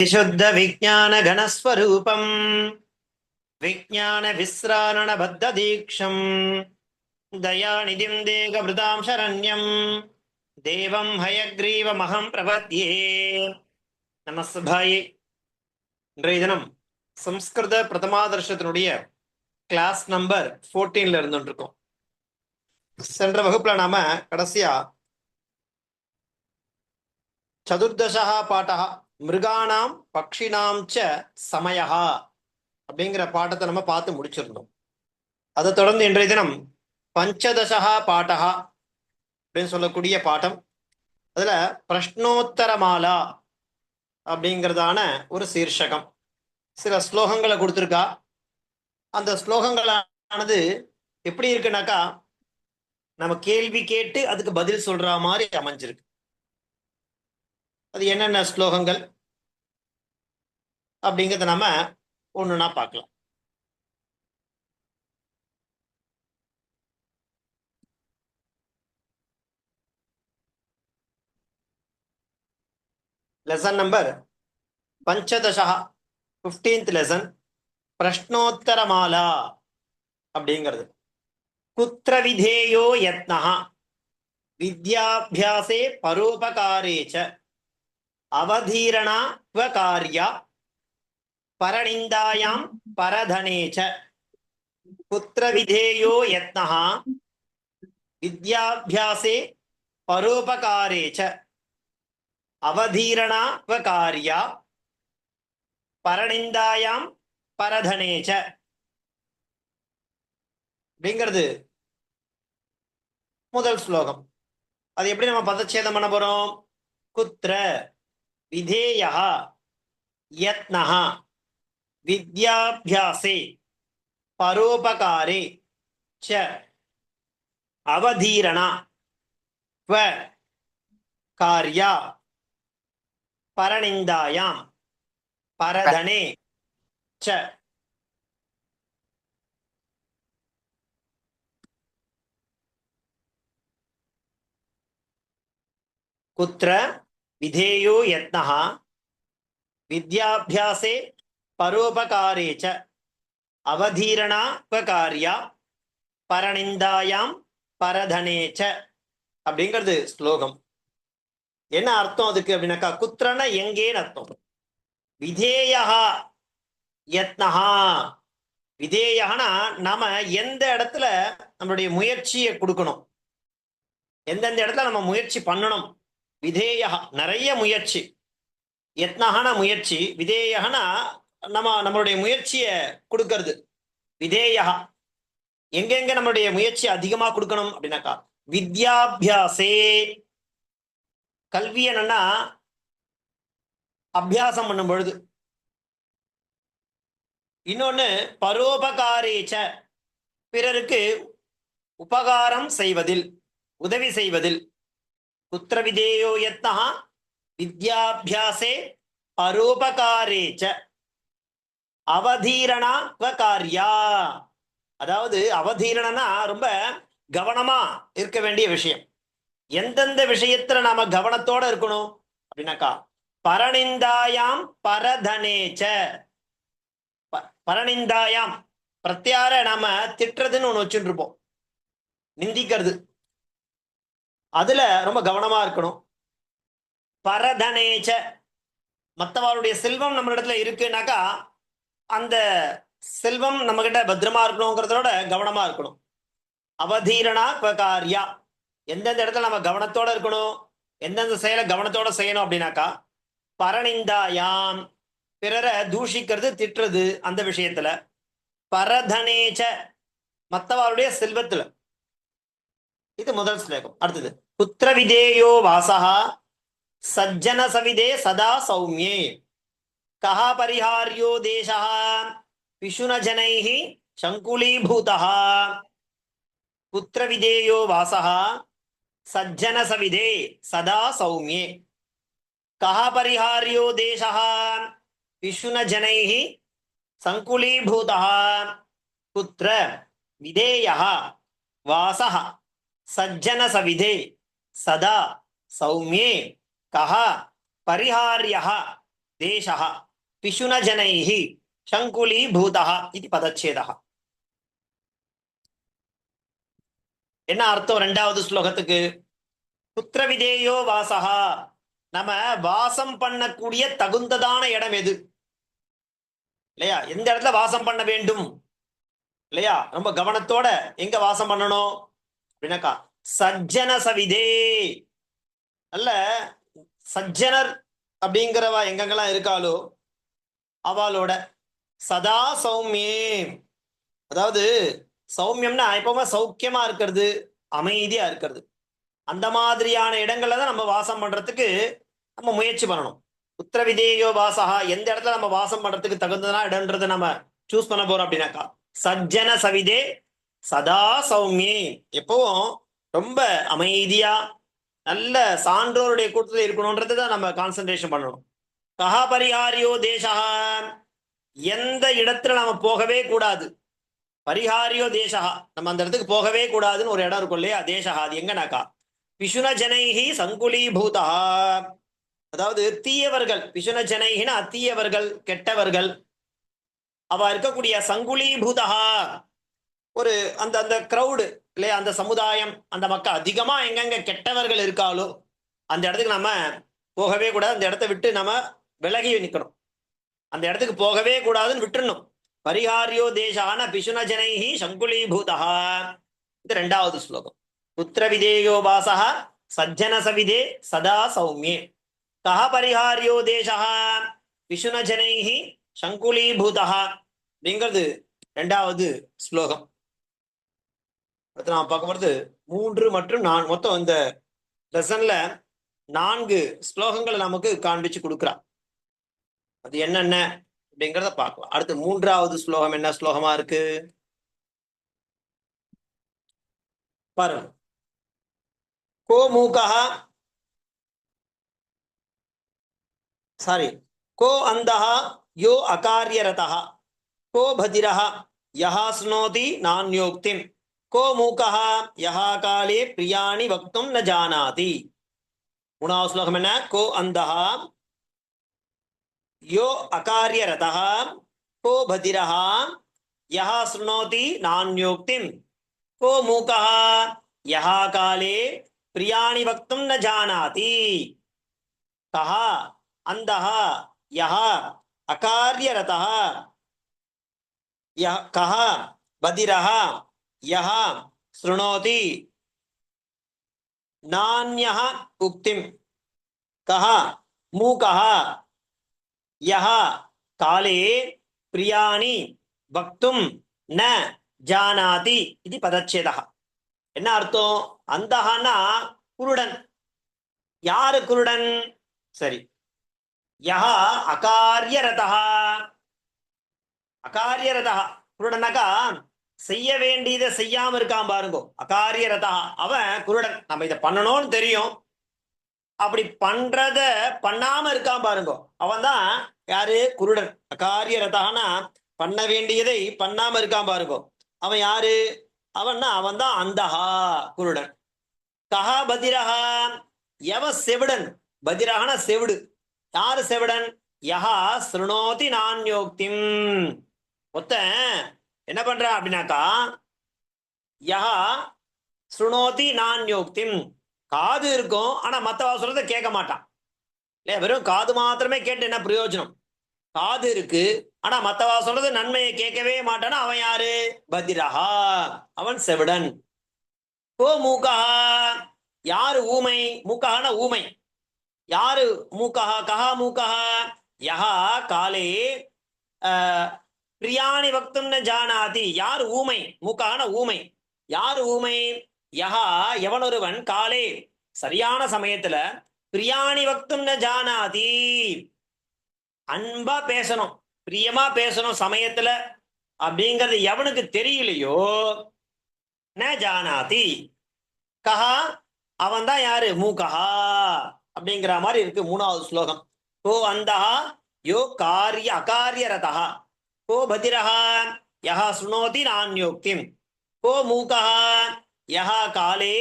विशुद्ध विज्ञान घनस्वरूपं विज्ञान विस्रारण बद्ध दीक्षं दयानिधिं देहभृतां शरण्यं देवं हयग्रीवमहं प्रपद्ये நமஸ்பாயே. இன்றைய தினம் சம்ஸ்கிருத பிரதமாதர்ஷத்தினுடைய கிளாஸ் நம்பர் 14ல இருந்துருக்கோம். சென்ற வகுப்புல நாம கடைசியா சதுர்தசா பாட்டா மிருகானாம் பக்ஷினாம் ச சமயஹா அப்படிங்கிற பாட்டத்தை நம்ம பார்த்து முடிச்சிருந்தோம். அதை தொடர்ந்து இன்றைய தினம் பஞ்சதசா பாட்டா அப்படின்னு சொல்லக்கூடிய பாட்டம், அதுல பிரஷ்னோத்தர மாலா அப்படிங்கிறதான ஒரு சீர்ஷகம். சில ஸ்லோகங்களை கொடுத்துருக்கா. அந்த ஸ்லோகங்களானது எப்படி இருக்குனாக்கா, நம்ம கேள்வி கேட்டு அதுக்கு பதில் சொல்ற மாதிரி அமைஞ்சிருக்கு. அது என்னென்ன ஸ்லோகங்கள் அப்படிங்கிறத நம்ம ஒண்ணுன்னா பார்க்கலாம். லெசன் நம்பர் பஞ்சதசா 15th லெசன் பிரஷ்னோத்தர மாலா அப்படிங்கிறது. குத்ர விதேயோ யத்னஹ வித்யாபியாசே பரோபகாரே ச அவதீரணா ஸ்வகார்யா பரநிந்தாயாம் பரதனே ச. குத்ர விதேயோ யத்னஹ வித்யாபியாசே பரோபகாரே ச அவதீரணா ஸ்வகார்யா பரநிந்தாயாம் பரதனே ச அப்படிங்கிறது முதல் ஸ்லோகம். அது எப்படி நம்ம பதச்சேதம் பண்ண போறோம்? குத்ர விதேயா யத்னஹ வித்யாபியாசே பரோபகாரே ச அவதீரணா ஸ்வ கார்யா பரநிந்தாயாம் பரதனே ச. குத்ர விதேயோ யத்னஹ வித்யாபியாசே பரோபகாரே ச அவதீரணா ஸ்வகார்யா பரநிந்தாயாம் பரதனே ச அப்படிங்கிறது ஸ்லோகம். என்ன அர்த்தம் அதுக்கு அப்படின்னாக்கா, குத்ரன எங்கேன்னு அர்த்தம். விதேயா யத்னஹா, விதேயனா நாம எந்த இடத்துல நம்மளுடைய முயற்சியை கொடுக்கணும், எந்தெந்த இடத்துல நம்ம முயற்சி பண்ணணும். விதேயா நிறைய முயற்சி, யத்னஹான முயற்சி, விதேயனா நம்மளுடைய முயற்சியை கொடுக்கறது. விதேயா எங்கெங்க நம்மளுடைய முயற்சி அதிகமா கொடுக்கணும் அப்படின்னாக்கா, வித்யாபியாசே கல்வி என்னன்னா அபியாசம் பண்ணும் பொழுது, இன்னொன்னு பரோபகாரேச்ச பிறருக்கு உபகாரம் செய்வதில், உதவி செய்வதில். குத்ர விதேயோ யத்னஹ வித்யாபியாசே பரோபகாரேச்ச அவதீரணா ஸ்வகார்யா. அதாவது அவதீரணனா ரொம்ப கவனமா இருக்க வேண்டிய விஷயம். எந்தெந்த விஷயத்துல நாம கவனத்தோட இருக்கணும் அப்படின்னாக்கா, பரநிந்தாயாம் பரதனேச்ச. பரநிந்தாயாம் பிரத்யார நாம திட்டுறதுன்னு ஒண்ணு வச்சுட்டு இருப்போம், நிந்திக்கிறது, அதுல ரொம்ப கவனமா இருக்கணும். பரதனேச்ச மற்றவருடைய செல்வம் நம்ம இடத்துல இருக்குனாக்கா, அந்த செல்வம் நம்ம கிட்ட பத்திரமா இருக்கணுங்கிறதோட கவனமா இருக்கணும். அவதீரணா ஸ்வகார்யா எந்தெந்த இடத்துல நம்ம கவனத்தோட இருக்கணும், எந்தெந்த செயலை கவனத்தோட செய்யணும் அப்படின்னாக்கா, பரநிந்தாயாம் பிறரை தூஷிக்கிறது, திட்டுறது அந்த விஷயத்துல. பரதனேச்ச மற்றவருடைய செல்வத்துல. இது முதல் ஸ்லோகம். அடுத்தது புத்திர விதேயோ வாசஹா சஜ்ஜன சவிதே சதா சௌமியே கஹா பரிஹாரியோதேசஹ பிஷுன ஜனைஹி சங்குலீபூதஹ. புத்திர விதேயோ வாசஹா சஜ்ஜன சவிதே சதா சௌமியே கஹா பரிஹாரியோ தேசஹ பிஷுன ஜனைஹி சங்குலீபூதஹ. புத்திர விதேயஹ வாசஹ சஜ்ஜன சவிதே சதா சௌமியே கஹ பரிஹாரியஹ தேசः பிஷுனஜனைः சங்குலீபூதः இது பதச்சேதः. என்ன அர்த்தம் ரெண்டாவது ஸ்லோகத்துக்கு? புத்திரவிதேயோ வாசகா, நம்ம வாசம் பண்ணக்கூடிய தகுந்ததான இடம் எது இல்லையா? எந்த இடத்துல வாசம் பண்ண வேண்டும் இல்லையா? ரொம்ப கவனத்தோட எங்க வாசம் பண்ணணும் அப்படின்னாக்கா சஜ்ஜன சவிதே, நல்ல சஜ்ஜனர் அப்படிங்கிறவா எங்கெங்கெல்லாம் இருக்காளோ அவளோட சதா சௌமியே, அதாவது சௌமியம்னா எப்பவுமே சௌக்கியமா இருக்கிறது, அமைதியா இருக்கிறது, அந்த மாதிரியான இடங்கள்ல தான் நம்ம வாசம் பண்றதுக்கு நம்ம முயற்சி பண்ணணும். உத்தரவிதேயோ வாசகா, எந்த இடத்துல நம்ம வாசம் பண்றதுக்கு தகுந்தனா இடம்ன்றதை நம்ம சூஸ் பண்ண போறோம் அப்படின்னாக்கா சஜ்ஜன சவிதே சதா சௌமியே, எப்பவும் ரொம்ப அமைதியா நல்ல சான்றோருடைய கூட்டத்தில் இருக்கணும்ன்றது தான் நம்ம கான்சென்ட்ரேஷன் பண்ணணும். கஹா பரிஹாரியோ தேசா, எந்த இடத்துல நம்ம போகவே கூடாது. பரிஹாரியோ தேசா, நம்ம அந்த இடத்துக்கு போகவே கூடாதுன்னு ஒரு இடம் இருக்கும் இல்லையா? தேசா அது எங்கனாக்கா பிஷுன ஜனைஹி சங்குலீபூதா, அதாவது தீயவர்கள், பிஷுன ஜனைஹினா தீயவர்கள், கெட்டவர்கள், அவ இருக்கக்கூடிய சங்குலீபூதா, ஒரு அந்த அந்த கிரௌடு இல்லையா, அந்த சமுதாயம், அந்த மக்கள் அதிகமா எங்கெங்க கெட்டவர்கள் இருக்காளோ அந்த இடத்துக்கு நம்ம போகவே கூடாது. அந்த இடத்த விட்டு நம்ம விலகி நிற்கணும். அந்த இடத்துக்கு போகவே கூடாதுன்னு விட்டுறணும். பரிஹாரியோ தேசான பிஷுன ஜனைஹி சங்குலீபூதா, இது ரெண்டாவது ஸ்லோகம். புத்திர விதேயோ வாசஹ சஜ்ஜன சவிதே சதா சௌமியே, கஹ பரிஹாரியோ தேசா பிஷுன ஜனைஹி சங்குலீபூதா அப்படிங்கிறது ரெண்டாவது ஸ்லோகம். அடுத்து நாம் பார்க்க போறது 3 மற்றும் 4, மொத்தம் இந்த லெசன்ல 4 ஸ்லோகங்களை நமக்கு காண்பிச்சு கொடுக்குறான். அது என்னென்ன அப்படிங்கிறத பார்க்கலாம். அடுத்து 3வது ஸ்லோகம் என்ன ஸ்லோகமா இருக்கு பாருங்க. கோ மூகஹ, சாரி, கோ அந்தஹ யோ அகாரியரதஹ, கோ பதிரஹ யஹ ஸ்னோதி நான்யோக்திம், கோ மூகஹ யஹ காலே பிரியாணி வக்தும் ந ஜானாதி. 3வது ஸ்லோகம் என்ன? கோ அந்தஹ யோ அகாரியரதஹ, கோ பதிரஹ யஹ ஸ்னோதி நான்யோக்திம், கோ மூகஹ யஹ காலே பிரியாணி வக்தும் ந ஜானாதி. கஹ அந்தஹ யஹ அகாரியரதஹ, கஹ பதிரஹ யஹ ஸ்ருணோதி நான்யஹ உக்திம், கஹ மூகஹ யஹ காலே பிரியாணி வக்தும் ந ஜானாதி இது பதச்சேதः. என்ன அர்த்தம்? அந்தஹனா குருடன். யாரு குருடன்? சரி, யஹ அகாரியரதஹ, அகாரியரதஹ குருடனாக்கா செய்ய வேண்டியதை செய்யாம இருக்கான் பாருங்க, அகாரியரதா அவன் குருடன். நம்ம இதை பண்ணணும்னு தெரியும், அப்படி பண்றத பண்ணாம இருக்கான் பாருங்க, அவன் தான் யாரு? குருடன். அகாரியரதானா பண்ண வேண்டியதை பண்ணாம இருக்கான் பாருங்க, அவன் யாரு? அவன் தான் அந்தஹா குருடன். கஹா பதிரஹா, எவன் செவிடன்? பதிரஹான செவிடு. யாரு செவிடன்? யஹா ஸ்ருணோதி நான்யோக்திம், ஒருத்தன் என்ன பண்றான் அப்படின்னாக்கா யஹா ஸ்ருணோதி நான்யோக்திம், காது இருக்கும் ஆனா மத்தவா சொல்றதை கேட்க மாட்டான் இல்லையா? வெறும் காது மாத்திரமே கேட்டு என்ன பிரயோஜனம்? காது இருக்கு ஆனா மத்தவா சொல்றது நன்மையை கேட்கவே மாட்டானா அவன் யாரு? பதிரஹா, அவன் செவிடன். கோ மூகஹா, யாரு ஊமை? மூகஹான ஊமை. யாரு மூகஹா? கஹா மூகஹா யஹா காலே பிரியாணி வக்தும் ந ஜானாதி, யார் ஊமை? மூகஹான ஊமை. யாரு ஊமை? யஹா எவனொருவன் காலே சரியான சமயத்துல பிரியாணி வக்தும் ந ஜானாதி, அன்பா பேசணும், பிரியமா பேசணும் சமயத்துல அப்படிங்கிறது எவனுக்கு தெரியலையோ ந ஜானாதி, கஹா அவன் தான் யாரு? மூகஹா அப்படிங்கிற மாதிரி இருக்கு 3வது ஸ்லோகம். கோ அந்தஹா யோ காரிய அகாரியரதஹ, கோ பதிரஹ யஹ ஸ்ருணோதி நான்யோக்திம், கோ மூகஹ யஹ காலே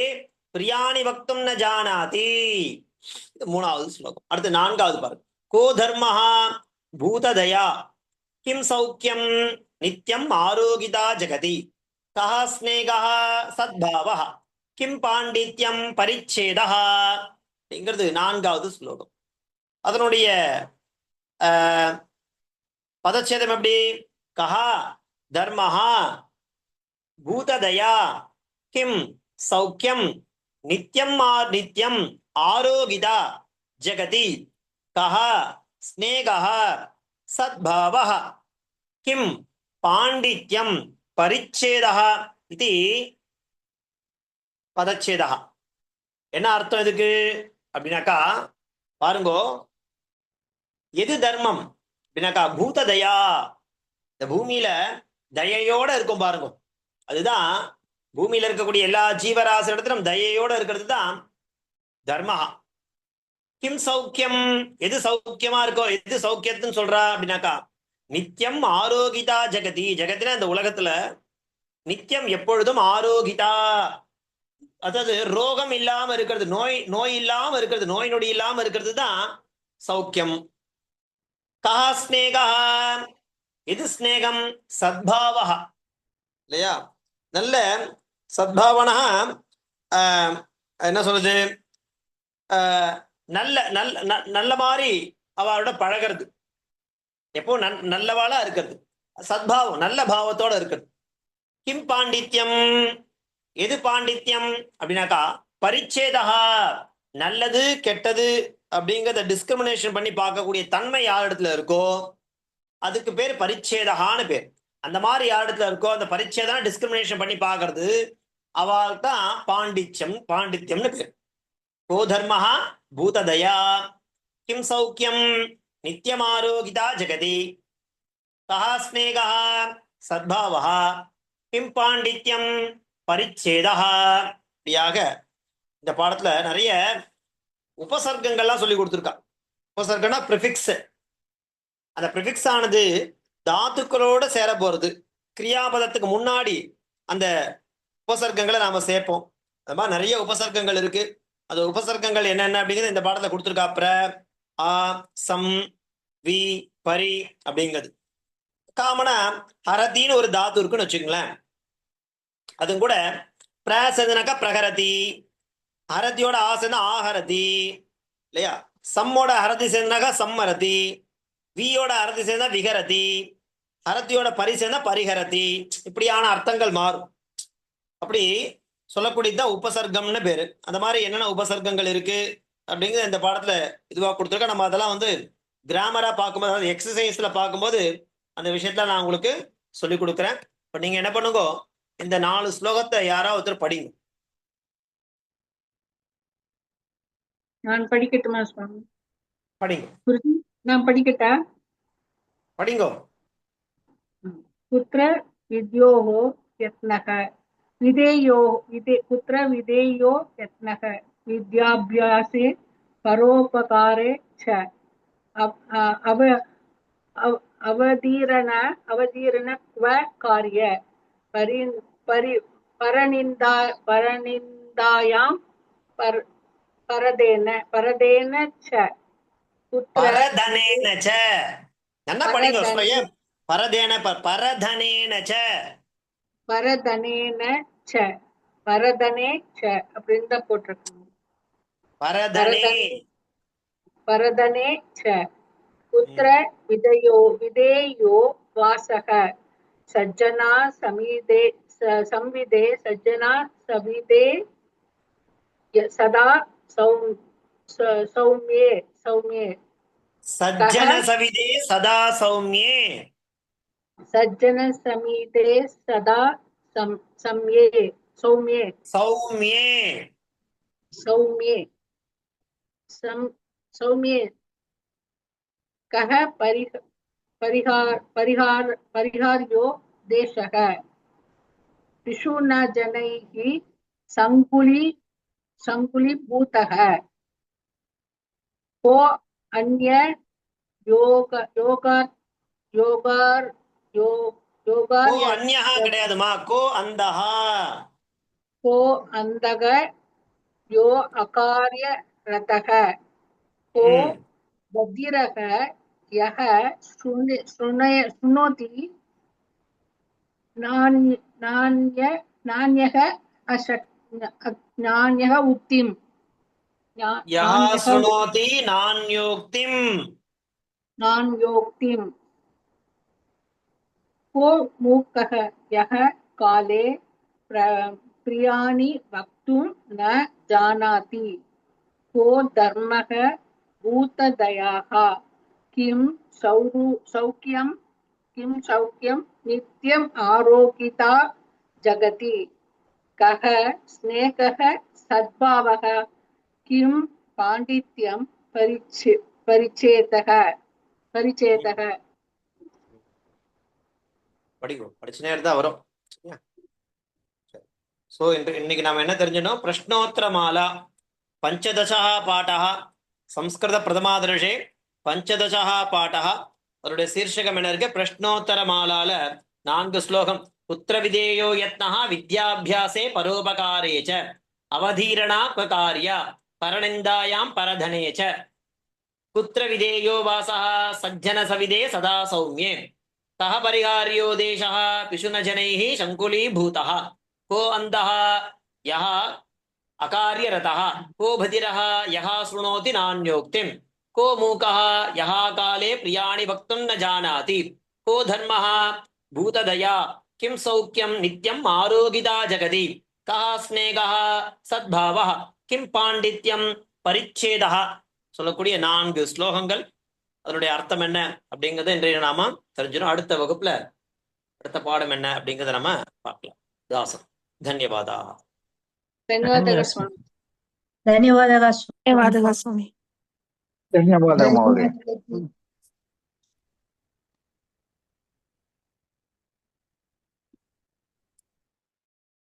பிரியாணி வக்தும் ந ஜானாதி. இது 3வது ஸ்லோகம். அடுத்து 4வது பாருங்க. को धर्मः भूतदया किं सौख्यं नित्यम् आरोगिता जगति कः स्नेहः सद्भावः किं பாண்டித்யம் பரிச்சேதः அப்படிங்கிறது 4வது ஸ்லோகம். அதனுடைய பதச்சேதம் எப்படி? கஹா தர்மஹா பூததயா கிம் சௌக்கியம் நித்யம் நித்யம் ஆரோகிதா ஜெகதி கஹா ஸ்நேகः சத்பாவः கிம் பாண்டித்யம் பரிச்சேதः இது பதச்சேதः. என்ன அர்த்தம் இதுக்கு அப்படின்னாக்கா பாருங்கோ, எது தர்மம் அப்படின்னாக்கா பூத தயா, இந்த பூமியில தயையோட இருக்கும் பாருங்க, அதுதான் பூமியில இருக்கக்கூடிய எல்லா ஜீவராசி இடத்திலும் தயையோட இருக்கிறது தான் தர்மா. கிம் சௌக்கியம், எது சௌக்கியமா இருக்கோ, எது சௌக்கியத்துன்னு சொல்றா அப்படின்னாக்கா நித்தியம் ஆரோகிதா ஜெகதி, ஜெகத்தின இந்த உலகத்துல நித்தியம் எப்பொழுதும் ஆரோகிதா, அதாவது ரோகம் இல்லாம இருக்கிறது, நோய் இல்லாம இருக்கிறது, நோய் நொடி இல்லாம இருக்கிறது தான் சௌக்கியம். கஹா ஸ்நேகா, எது ஸ்நேகம்? சத்பாவா இல்லையா, நல்ல சத்பாவனா என்ன சொல்றது, நல்ல நல்ல நல்ல மாதிரி அவரோட பழகிறது, எப்போ நல்லவாளா இருக்கிறது, சத்பாவம் நல்ல பாவத்தோட இருக்கிறது. கிம் பாண்டித்யம், எது பாண்டித்யம் அப்படின்னாக்கா பரிச்சேதா, நல்லது கெட்டது அப்படிங்கிறத டிஸ்கிரிமினேஷன் பண்ணி பார்க்கக்கூடிய தன்மை யார் இடத்துல இருக்கோ அதுக்கு பேர் பரிச்சேதகான்னு பேர். அந்த மாதிரி யார் இடத்துல இருக்கோ அந்த பரிச்சேதம் டிஸ்கிரிமினேஷன் பண்ணி பார்க்கறது, அவள் தான் பாண்டித்யம்னு பேர். கோ தர்மஹா பூததயா கிம் சௌக்கியம் நித்தியம் ஆரோகிதா ஜெகதி கஹா ஸ்நேகா சத்பாவா கிம் பாண்டித்யம் பரிச்சேதா. இப்படியாக இந்த பாடத்துல நிறைய உபசர்க்கங்கள்லாம் சொல்லி கொடுத்துருக்கா. உபசர்க்கம்னா ப்ரிஃபிக்ஸ். அந்த ப்ரிஃபிக்ஸ் ஆனது தாத்துக்களோட சேர போறது, கிரியாபதத்துக்கு முன்னாடி அந்த உபசர்க்கங்களை நாம சேர்ப்போம். அது மாதிரி நிறைய உபசர்க்கங்கள் இருக்கு. அந்த உபசர்க்கங்கள் என்னென்ன அப்படிங்கிறது இந்த பாடத்துல கொடுத்துருக்கா. பிர, ஆ, சம், வி, பரி அப்படிங்கிறது. காமனா ஹரதின்னு ஒரு தாத்து இருக்குன்னு வச்சுக்கங்களேன். அது கூட பிர சேர்ந்தனாக்கா பிரகரதி, ஹரதியோட ஆ சேர்ந்தா ஆஹரதி இல்லையா, சம்மோட ஹரதி சேர்ந்தனாக்கா சம்மரதி, வியோட ஹரதி சேர்ந்தா விகரதி, ஹரதியோட பரி சேர்ந்தா பரிஹரதி. இப்படியான அர்த்தங்கள் மாறும். அப்படி சொல்லக்கூடியதுதான் உபசர்க்கம்னு பேரு. அந்த மாதிரி என்னென்ன உபசர்க்கங்கள் இருக்கு அப்படிங்கிறது இந்த பாடத்துல இதுவாக கொடுத்துருக்க. நம்ம அதெல்லாம் வந்து கிராமரா பார்க்கும்போது, அதாவது எக்ஸசைஸ்ல பார்க்கும்போது அந்த விஷயத்துல நான் உங்களுக்கு சொல்லி கொடுக்குறேன். இப்போ நீங்க என்ன பண்ணுங்க, இந்த 4 ஸ்லோகத்தை யாராவது ஒருத்தர் படிங்க. நான் படிக்கட்டுமா சுவாமி? படிங்க. நான் படிக்கட்டா? படிங்கோ. புத்திர வித்யோஹ யத்னக விதேயோ புத்திர விதேயோ யத்னக வித்யாபியாசே பரோபகாரே ச அவ அவதீரண क्व कार्य பரநிந்தாயாம் பரதேன ச பரதனேன ச. என்ன படிங்க சொல்லுங்க. பரதேன பரதனேன ச, பரதனேன ச, பரதனே ச அப்படின்னு தான் போட்டிருக்காங்க. பரதனே ச புத்திர விதேயோ வாசக சஜ்ஜனா சம்விதே சஜ்ஜனா சவிதே சதா சௌமியே சௌமியே சஜ்ஜன சவிதே சதா சௌமியே, சஜ்ஜன சமிதே சதா சம்யே சௌமியே சௌமியே சௌமியே சௌமியே கஹ பரிஹார்யோ தேசக பிஷுன ஜனைஹ சங்குலீபூதக கோ அன்ய அந்யஹா கிடையாதுமா, கோ அந்தஹா, கோ அந்தக யோ அகார்ய ரதக கோ बधिरः यः शृणोति नान्यः नान्यः उक्तिम् यः नान्यः शृणोति नान्योक्तिम् नान्योक्तिम् को मूकः यः काले प्रियाणि वक्तुं न जानाति को धर्मः भूतदयाः किं सौख्यं नित्यम् आरोगिता जगति कः स्नेहः सद्भावः किं पाण्डित्यं परिचेतः படிக்கும் படிச்சுனே இருந்தா வரும். சோ இன்னைக்கு நாம என்ன தெரிஞ்சினோம்? பிரஷ்னோத்தர மாலா பஞ்சதசா பாட்டः சம்ஸ்கிருத பிரதமாதர்ஷே பஞ்சதசா பாட்டः. அவருடைய சீர்ஷகம் என்ன இருக்கு? பிரஷ்னோத்தர மாலால 4 ஸ்லோகம். புத்திர விதேயோ யத்னஹ வித்யாபியாசே பரோபகாரே ச அவதீரணா கார்யா பரநிந்தாயாம் பரதனே ச புத்திர விதேயோ வாசः சஜ்ஜன சவிதே சதா சௌம்யே கஹ பரிகார்யோ தேசः பிஷுனஜனைः சங்குலீபூதः को अंधः यः अकार्यरतः को बधिरः यः शृणोति नान्योक्तिं को मूकः यः काले प्रियाणि वक्तुं न जानाति को धर्मः भूतदया किं सौख्यं नित्यम् आरोगिता जगति कः स्नेहः सद्भावः किं पाण्डित्यं परिच्छेदः. சொல்லக்கூடிய 4 ஸ்லோகங்கள். அதனுடைய அர்த்தம் என்ன அப்படிங்கறத இன்றைய நாம தெரிஞ்சிடும். அடுத்த வகுப்புல அடுத்த பாடம் என்ன அப்படிங்கறத நம்ம பார்க்கலாம். தாசன். धन्यवादाः. धन्यवादः स्वामी. धन्यवादः धन्यवादः स्वामी. धन्यवादः महोदय.